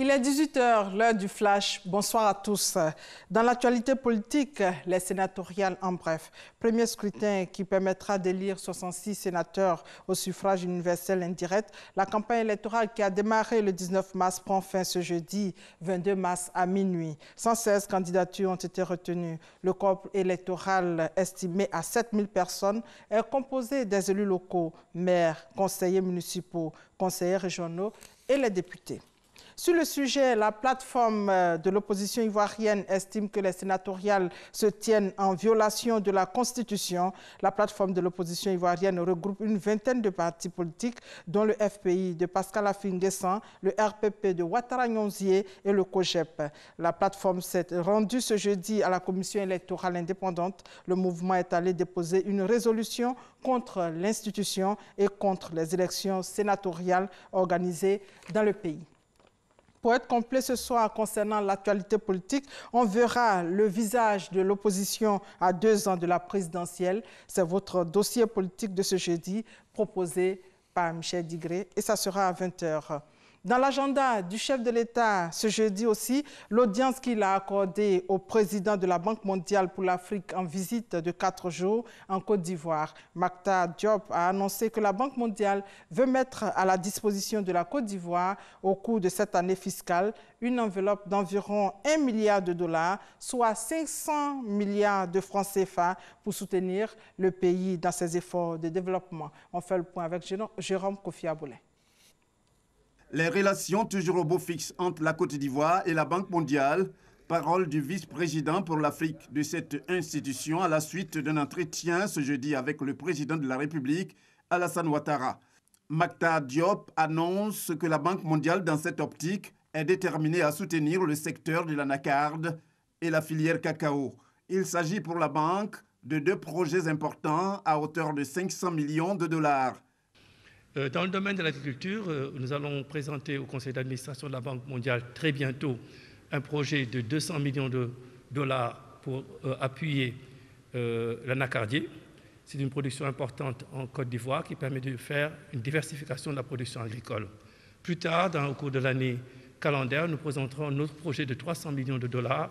Il est 18 h, l'heure du flash. Bonsoir à tous. Dans l'actualité politique, les sénatoriales en bref. Premier scrutin qui permettra d'élire 66 sénateurs au suffrage universel indirect. La campagne électorale qui a démarré le 19 mars prend fin ce jeudi 22 mars à minuit. 116 candidatures ont été retenues. Le corps électoral estimé à 7000 personnes est composé des élus locaux, maires, conseillers municipaux, conseillers régionaux et les députés. Sur le sujet, la plateforme de l'opposition ivoirienne estime que les sénatoriales se tiennent en violation de la Constitution. La plateforme de l'opposition ivoirienne regroupe une vingtaine de partis politiques, dont le FPI de Pascal Affi-N'Guessan, le RPP de Ouattara Nyonzié et le COJEP. La plateforme s'est rendue ce jeudi à la commission électorale indépendante. Le mouvement est allé déposer une résolution contre l'institution et contre les élections sénatoriales organisées dans le pays. Pour être complet ce soir concernant l'actualité politique, on verra le visage de l'opposition à 2 ans de la présidentielle. C'est votre dossier politique de ce jeudi proposé par Michel Digré et ça sera à 20 h. Dans l'agenda du chef de l'État, ce jeudi aussi, l'audience qu'il a accordée au président de la Banque mondiale pour l'Afrique en visite de 4 jours en Côte d'Ivoire. Mactar Diop a annoncé que la Banque mondiale veut mettre à la disposition de la Côte d'Ivoire au cours de cette année fiscale une enveloppe d'environ 1 milliard de dollars, soit 500 milliards de francs CFA pour soutenir le pays dans ses efforts de développement. On fait le point avec Jérôme Kofi Aboulé. Les relations toujours au beau fixe entre la Côte d'Ivoire et la Banque mondiale, parole du vice-président pour l'Afrique de cette institution à la suite d'un entretien ce jeudi avec le président de la République, Alassane Ouattara. Mactar Diop annonce que la Banque mondiale, dans cette optique, est déterminée à soutenir le secteur de l'anacarde et la filière cacao. Il s'agit pour la banque de 2 projets importants à hauteur de 500 millions de dollars. Dans le domaine de l'agriculture, nous allons présenter au conseil d'administration de la Banque mondiale très bientôt un projet de 200 millions de dollars pour appuyer l'anacardier. C'est une production importante en Côte d'Ivoire qui permet de faire une diversification de la production agricole. Plus tard, au cours de l'année calendaire, nous présenterons un autre projet de 300 millions de dollars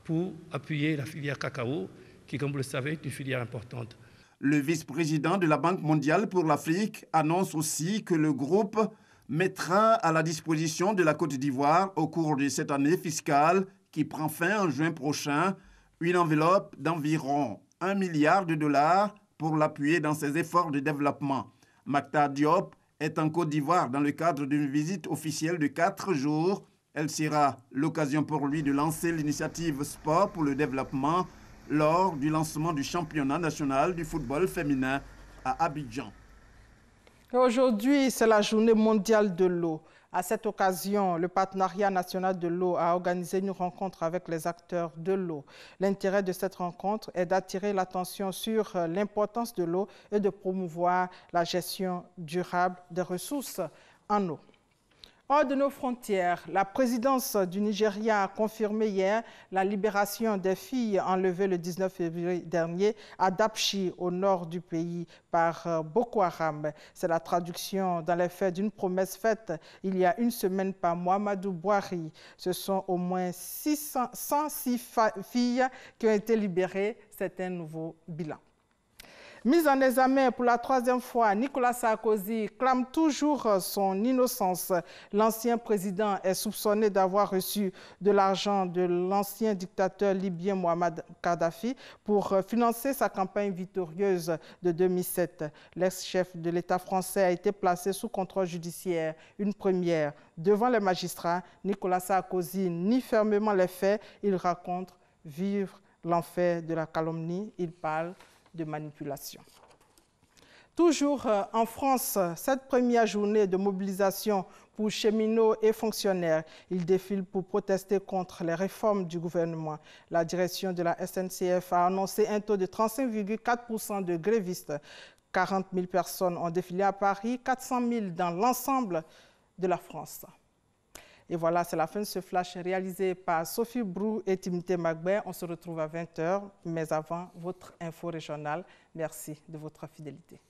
pour appuyer la filière cacao, qui, comme vous le savez, est une filière importante. Le vice-président de la Banque mondiale pour l'Afrique annonce aussi que le groupe mettra à la disposition de la Côte d'Ivoire au cours de cette année fiscale qui prend fin en juin prochain une enveloppe d'environ 1 milliard de dollars pour l'appuyer dans ses efforts de développement. Mactar Diop est en Côte d'Ivoire dans le cadre d'une visite officielle de 4 jours. Elle sera l'occasion pour lui de lancer l'initiative Sport pour le développement lors du lancement du championnat national du football féminin à Abidjan. Aujourd'hui, c'est la journée mondiale de l'eau. À cette occasion, le partenariat national de l'eau a organisé une rencontre avec les acteurs de l'eau. L'intérêt de cette rencontre est d'attirer l'attention sur l'importance de l'eau et de promouvoir la gestion durable des ressources en eau. Hors de nos frontières, la présidence du Nigeria a confirmé hier la libération des filles enlevées le 19 février dernier à Dapchi, au nord du pays, par Boko Haram. C'est la traduction dans les faits d'une promesse faite il y a une semaine par Muhammadu Buhari. Ce sont au moins 106 filles qui ont été libérées. C'est un nouveau bilan. Mis en examen pour la 3e fois, Nicolas Sarkozy clame toujours son innocence. L'ancien président est soupçonné d'avoir reçu de l'argent de l'ancien dictateur libyen Mohamed Kadhafi pour financer sa campagne victorieuse de 2007. L'ex-chef de l'État français a été placé sous contrôle judiciaire, une première. Devant les magistrats, Nicolas Sarkozy nie fermement les faits. Il raconte vivre l'enfer de la calomnie. Il parle de manipulation. Toujours en France, cette première journée de mobilisation pour cheminots et fonctionnaires, ils défilent pour protester contre les réformes du gouvernement. La direction de la SNCF a annoncé un taux de 35,4% de grévistes. 40 000 personnes ont défilé à Paris, 400 000 dans l'ensemble de la France. Et voilà, c'est la fin de ce flash réalisé par Sophie Brou et Timothée Magbert. On se retrouve à 20 h, mais avant, votre info régionale. Merci de votre fidélité.